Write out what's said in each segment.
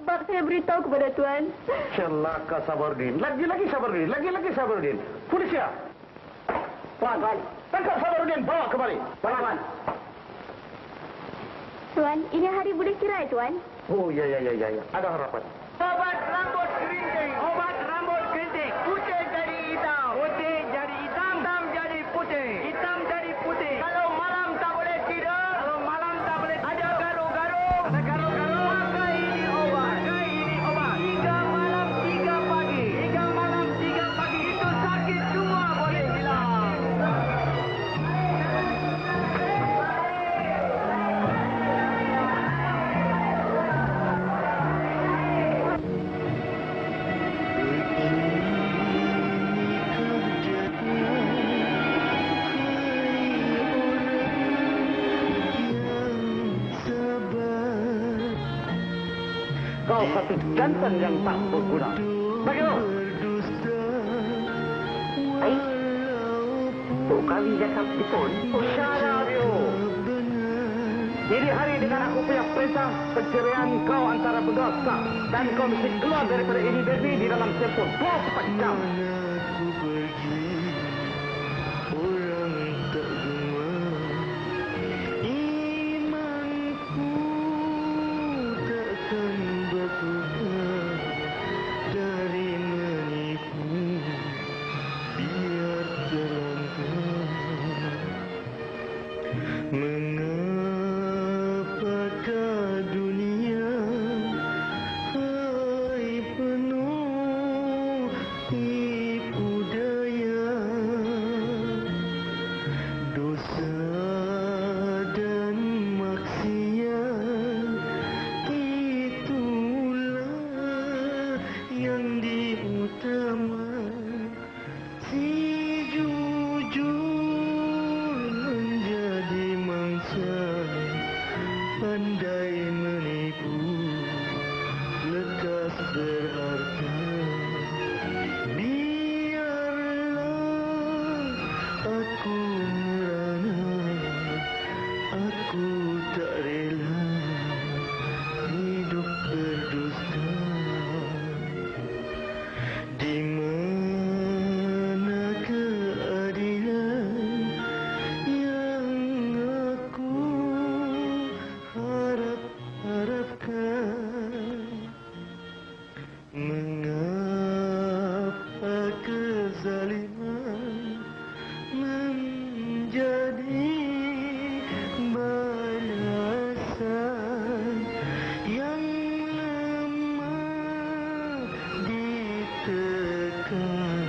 sebab saya beritahu kepada Tuan. Celaka Sabardin. Lagi-lagi Sabardin. Lagi-lagi Sabardin. Polisi. Tuan. Tangkap Sabardin. Bawa kembali. Tuan. Tuan, ini hari boleh cerai, Tuan. Oh, ya. Ada harapan. Obat rambut keriting. Obat rambut keriting. Putih jadi hitam. Putih jadi hitam. Hitam jadi putih. Hitam jadi putih. Kalau malam tak boleh tidur. Kalau malam tak boleh tidur. Ada garu-garu. Ada garu-garu. Pakai ini obat. Pakai ini obat. 3 malam 3 pagi. 3 malam 3 pagi. Itu sakit semua boleh hilang. Kau satu jantan yang tak berguna. Bagaimana? Baik. Tok kami dah sampai pun. Oh, syarab you. Ini hari dengan aku punya perintah perceraian kau antara berdua sah. Dan kau mesti keluar daripada ini baby di dalam tempoh 24 jam. Mengapakah dunia hai penuh tipu daya, dosa dan maksiat itulah yang diutama. Si jujur menjadi mangsa, pandai menipu, lekas berharta. Biarlah aku merana, aku tak rela hidup berdusta. Di mana keadilan yang aku harapkan? Mengapa kezaliman menjadi balasan, yang lemah ditekan,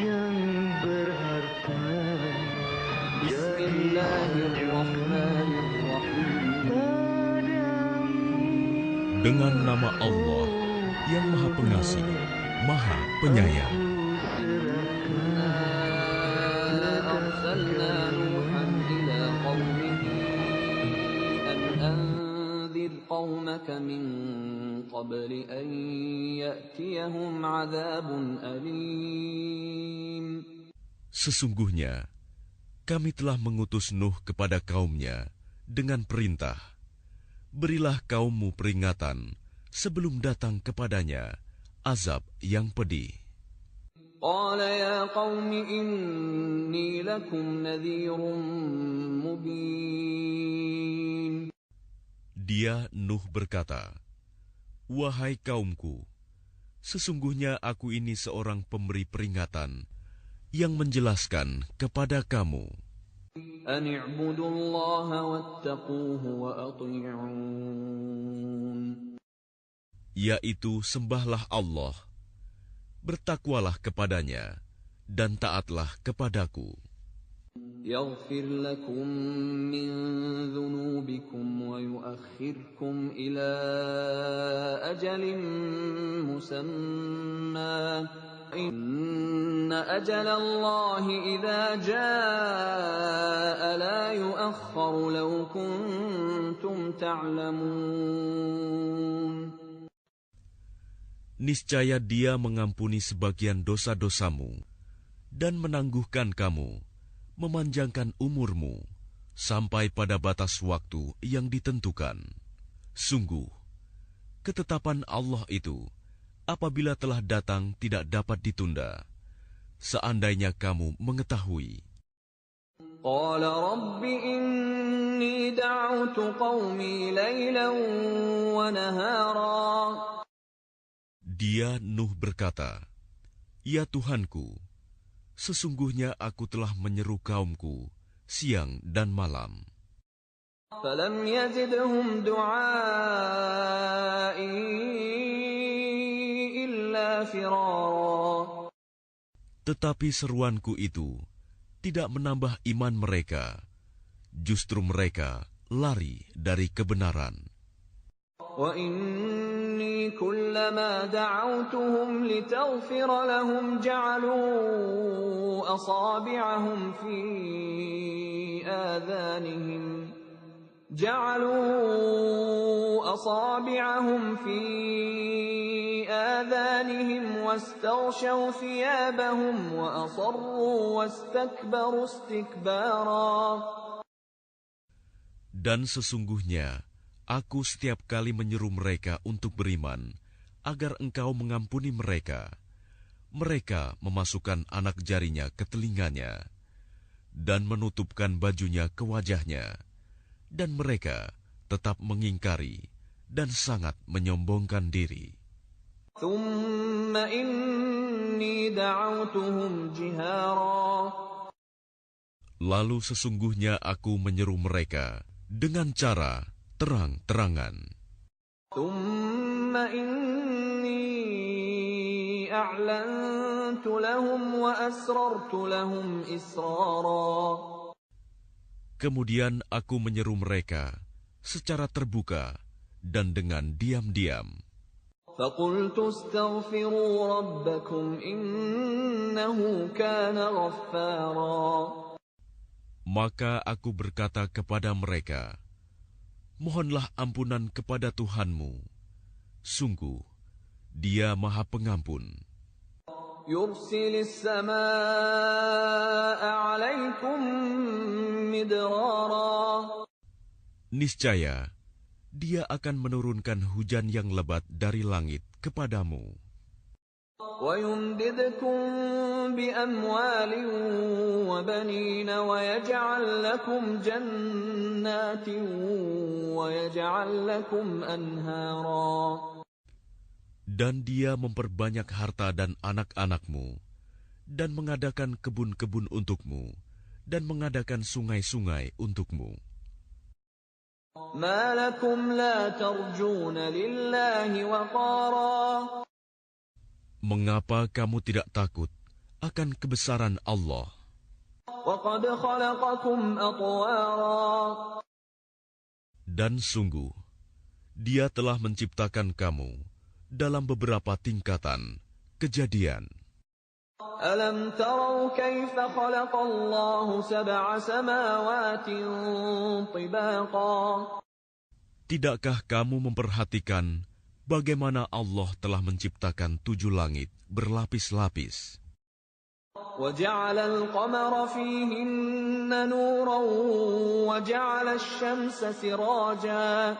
yang berharta jadi Dengan nama Allah yang Maha Pengasih, Maha Penyayang. أرسلنا نوحا إلى قومه أن أنذر قومك من قبل أن يأتيهم عذاب أليم. Sesungguhnya, kami telah mengutus Nuh kepada kaumnya dengan perintah, berilah kaummu peringatan sebelum datang kepadanya azab yang pedih. قال يا قوم إني لكم نذير مبين. Dia Nuh berkata, wahai kaumku, sesungguhnya aku ini seorang pemberi peringatan yang menjelaskan kepada kamu. أن اعبدوا الله واتقوه وأطيعون. Yaitu sembahlah Allah, bertakwalah kepadanya, dan taatlah kepadaku. يغفر لكم من ذنوبكم ويؤخركم إلى أجل مسمى إن أجل الله إذا جاء لا يؤخر لو كنتم تعلمون. Niscaya Dia mengampuni sebagian dosa-dosamu dan menangguhkan kamu, memanjangkan umurmu sampai pada batas waktu yang ditentukan. Sungguh, Ketetapan Allah itu, apabila telah datang tidak dapat ditunda. Seandainya kamu mengetahui. قال رب إني دعوت قومي ليلا ونهارا. Dia Nuh berkata, "Ya Tuhanku, sesungguhnya aku telah menyeru kaumku siang dan malam." فلم يزدهم دعائي إلا فرارا. Tetapi seruanku itu tidak menambah iman mereka, justru mereka lari dari kebenaran. وإني كلما دعوتهم لتغفر لهم جعلوا أصابعهم في آذانهم واستغشوا ثيابهم وأصروا واستكبروا استكبارا. Dan sesungguhnya, aku setiap kali menyeru mereka untuk beriman, agar engkau mengampuni mereka. Mereka memasukkan anak jarinya ke telinganya, dan menutupkan bajunya ke wajahnya. Dan mereka tetap mengingkari dan sangat menyombongkan diri. ثم إني دعوتهم جهارا. Lalu sesungguhnya aku menyeru mereka dengan cara terang-terangan. ثم إني أعلنت لهم وأسررت لهم إسرارا. Kemudian aku menyeru mereka secara terbuka dan dengan diam-diam. فقلت استغفروا ربكم إنه كان غفارا. Maka aku berkata kepada mereka, mohonlah ampunan kepada Tuhanmu. Sungguh, Dia Maha Pengampun. يرسل السماء عليكم مدرارا. Niscaya, Dia akan menurunkan hujan yang lebat dari langit kepadamu. ويمددكم بأموال وبنين ويجعل لكم جنات ويجعل لكم أنهارا. Dan Dia memperbanyak harta dan anak-anakmu, dan mengadakan kebun-kebun untukmu, dan mengadakan sungai-sungai untukmu. ما لكم لا ترجون لله وقارا. Mengapa kamu tidak takut akan kebesaran Allah? وقد خلقكم أطوارا. Dan sungguh, Dia telah menciptakan kamu dalam beberapa tingkatan kejadian. ألم تروا كيف خلق الله 7 سماوات طباقا. Tidakkah kamu memperhatikan bagaimana Allah telah menciptakan 7 langit berlapis-lapis? وجعل القمر فيهن نورا وجعل الشمس سراجا.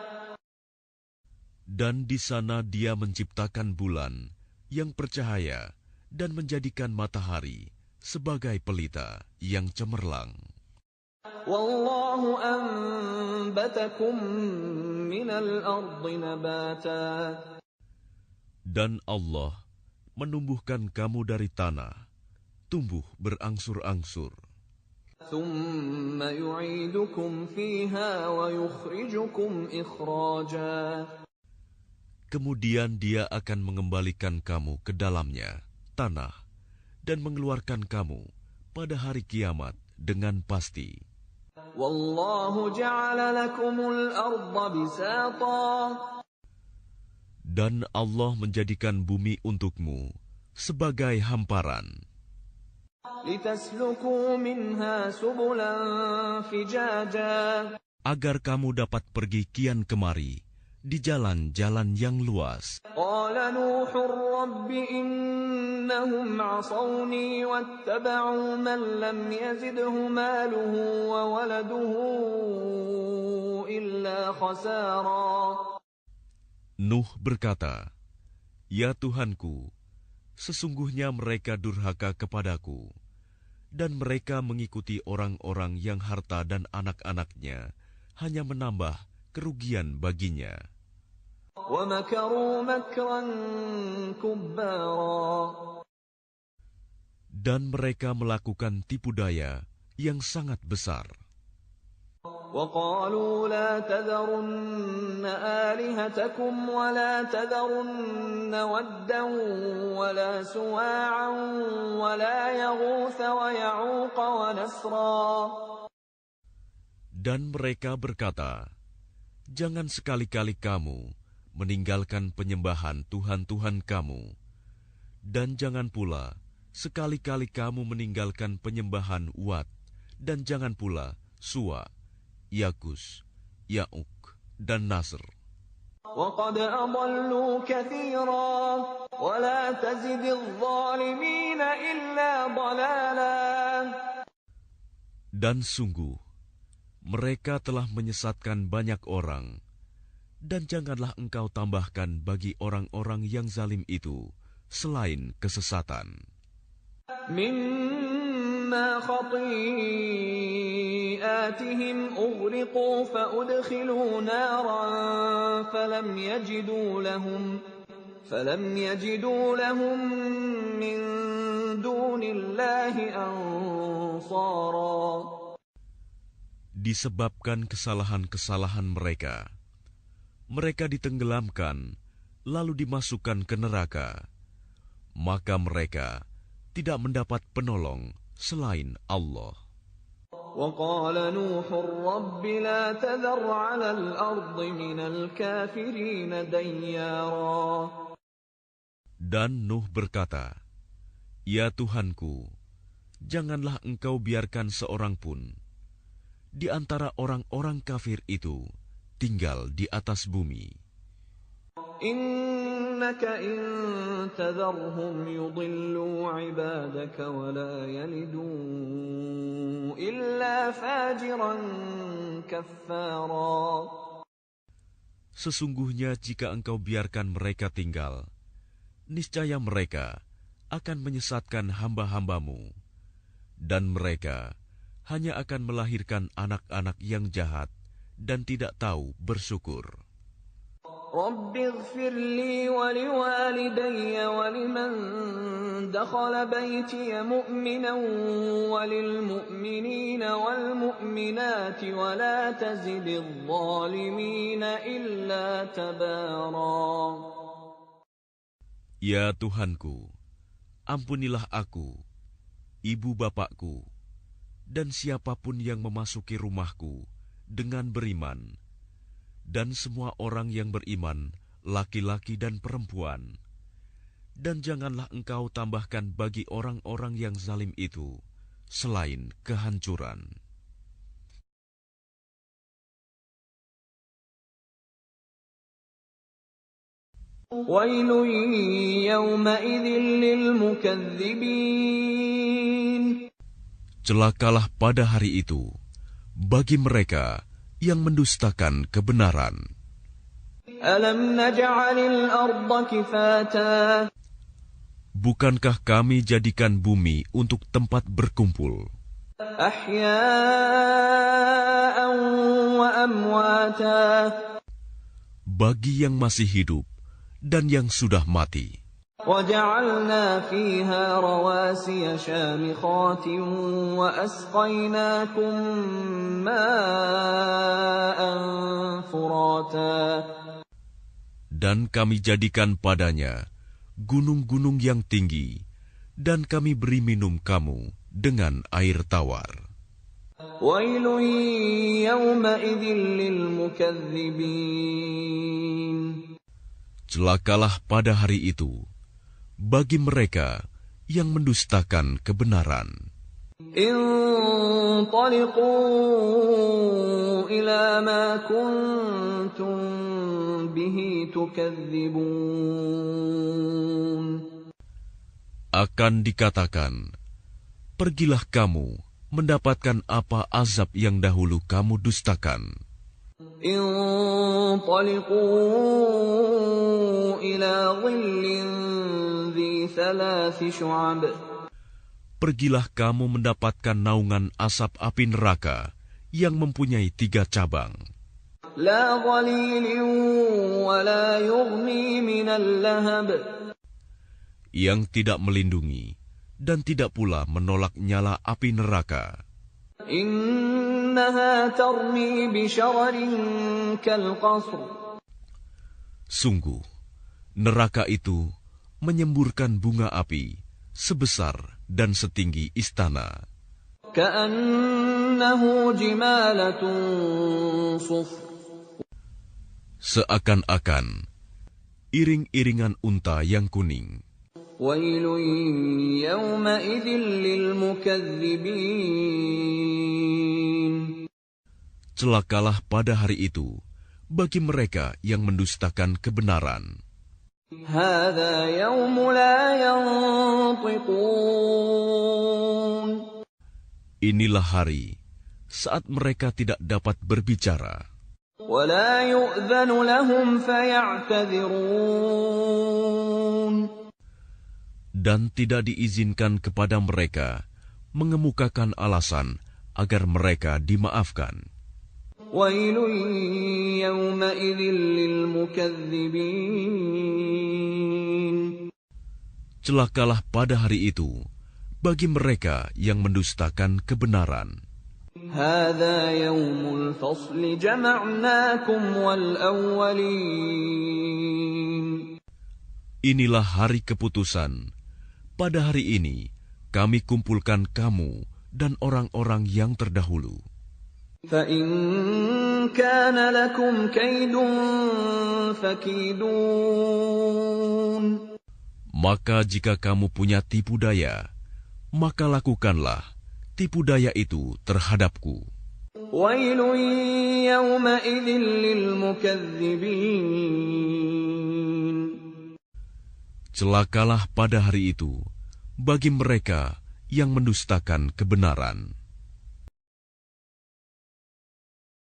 Dan di sana Dia menciptakan bulan yang bercahaya dan menjadikan matahari sebagai pelita yang cemerlang. والله أنبتكم من الأرض نباتا. Dan Allah menumbuhkan kamu dari tanah, tumbuh berangsur-angsur. ثم يعيدكم فيها ويخرجكم إخراجا. Kemudian Dia akan mengembalikan kamu ke dalamnya, tanah, dan mengeluarkan kamu pada hari kiamat dengan pasti. والله جعل لكم الأرض بساطا. Dan Allah menjadikan bumi untukmu sebagai hamparan, لتسلكوا منها سبلا فجاجا. agar kamu dapat pergi kian kemari di jalan-jalan yang luas. قال نوح رب إنهم عصوني واتبعوا من لم يزده ماله وولده إلا خسارا. Nuh berkata, "Ya Tuhanku, sesungguhnya mereka durhaka kepadaku, dan mereka mengikuti orang-orang yang harta dan anak-anaknya hanya menambah kerugian baginya. وَمَكَرُوا مَكْرًا كُبَّارًا Dan mereka melakukan tipu daya yang sangat besar. وَقَالُوا لَا تَذَرُنَّ آلِهَتَكُمْ وَلَا تَذَرُنَّ وَدًّا وَلَا سُوَاعًا وَلَا يَغُوثَ وَيَعُوقَ وَنَسْرًا. Dan mereka berkata, "Jangan sekali-kali kamu meninggalkan penyembahan Tuhan-Tuhan kamu, dan jangan pula sekali-kali kamu meninggalkan penyembahan Wat, dan jangan pula Suwa, Yagus, Ya'uk, dan Nasr. وَقَدْ أَضَلُّوا كَثِيرًا وَلَا تَزِدِ الظَّالِمِينَ إِلَّا ضَلَالًا." Dan sungguh, mereka telah menyesatkan banyak orang, dan janganlah engkau tambahkan bagi orang-orang yang zalim itu selain kesesatan. مِمَّا خَطِيئَاتِهِمْ أُغْرِقُوا فَأُدْخِلُوا نَارًا فَلَمْ يَجِدُوا لَهُم مِّن دُونِ اللَّهِ أَنصَارًا. Disebabkan kesalahan-kesalahan mereka, mereka ditenggelamkan lalu dimasukkan ke neraka, maka mereka tidak mendapat penolong selain Allah. وَقَالَ نُوحٌ رَبِّ لَا تَذَرْ عَلَى الْأَرْضِ مِنَ الْكَافِرِينَ دَيَّارًا. Dan Nuh berkata, "Ya Tuhanku, janganlah engkau biarkan seorang pun di antara orang-orang kafir itu tinggal di atas bumi. إِنَّكَ إِن تَذَرْهُمْ يُضِلُّوا عِبَادَكَ وَلَا يَلِدُوا إِلَّا فَاجِرًا كَفَّارًا. Sesungguhnya jika engkau biarkan mereka tinggal, niscaya mereka akan menyesatkan hamba-hambamu, dan mereka hanya akan melahirkan anak-anak yang jahat dan tidak tahu bersyukur. رَبِّ اغْفِرْ لِي وَلِوَالِدَيَّ وَلِمَنْ دَخَلَ بَيْتِيَ مُؤْمِنًا وَلِلْمُؤْمِنِينَ وَالْمُؤْمِنَاتِ وَلَا تَزِدِ الظَّالِمِينَ إِلَّا تَبَارًا. Ya Tuhanku, ampunilah aku, ibu bapakku, dan siapapun yang memasuki rumahku dengan beriman, dan semua orang yang beriman, laki-laki dan perempuan. Dan janganlah engkau tambahkan bagi orang-orang yang zalim itu selain kehancuran. وَيْلٌ يَوْمَئِذٍ لِّلْمُكَذِّبِينَ. Celakalah pada hari itu bagi mereka yang mendustakan kebenaran. أَلَمْ نَجْعَلِ الْأَرْضَ كِفَاتًا. Bukankah kami jadikan bumi untuk tempat berkumpul, أَحْيَاءً وَأَمْوَاتًا. bagi yang masih hidup dan yang sudah mati? وَجَعَلْنَا فِيهَا رَوَاسِيَ شَامِخَاتٍ وَأَسْقَيْنَاكُم مَّاءً فُرَاتًا. Dan kami jadikan padanya gunung-gunung yang tinggi, dan kami beri minum kamu dengan air tawar. وَيْلٌ يَوْمَئِذٍ لِّلْمُكَذِّبِينَ. Celakalah pada hari itu bagi mereka yang mendustakan kebenaran. انطلقوا إلى ما كنتم به تكذبون. Akan dikatakan, pergilah kamu mendapatkan apa azab yang dahulu kamu dustakan. انطلقوا إلى ظل ذي ثلاث شعب Pergilah kamu mendapatkan naungan asap api neraka yang mempunyai 3 cabang. لا ظليل ولا يغني من اللهب Yang tidak melindungi dan tidak pula menolak nyala api neraka. إنها ترمي بشرر كالقصر Sungguh, neraka itu menyemburkan bunga api sebesar dan setinggi istana. كأنه جمالة صفر Seakan-akan iring-iringan unta yang kuning. ويل يومئذ للمكذبين Celakalah pada hari itu bagi mereka yang mendustakan kebenaran. هذا يوم لا ينطقون Inilah hari saat mereka tidak dapat berbicara, ولا يؤذن لهم فيعتذرون dan tidak diizinkan kepada mereka mengemukakan alasan agar mereka dimaafkan. ويل يومئذ للمكذبين Celakalah pada hari itu bagi mereka yang mendustakan kebenaran. هذا يوم الفصل جمعناكم والأولين Inilah hari keputusan. Pada hari ini kami kumpulkan kamu dan orang-orang yang terdahulu. فإن كان لكم كيد فكيدون Maka jika kamu punya tipu daya, maka lakukanlah tipu daya itu terhadapku. ويل يومئذ للمكذبين Celakalah pada hari itu bagi mereka yang mendustakan kebenaran.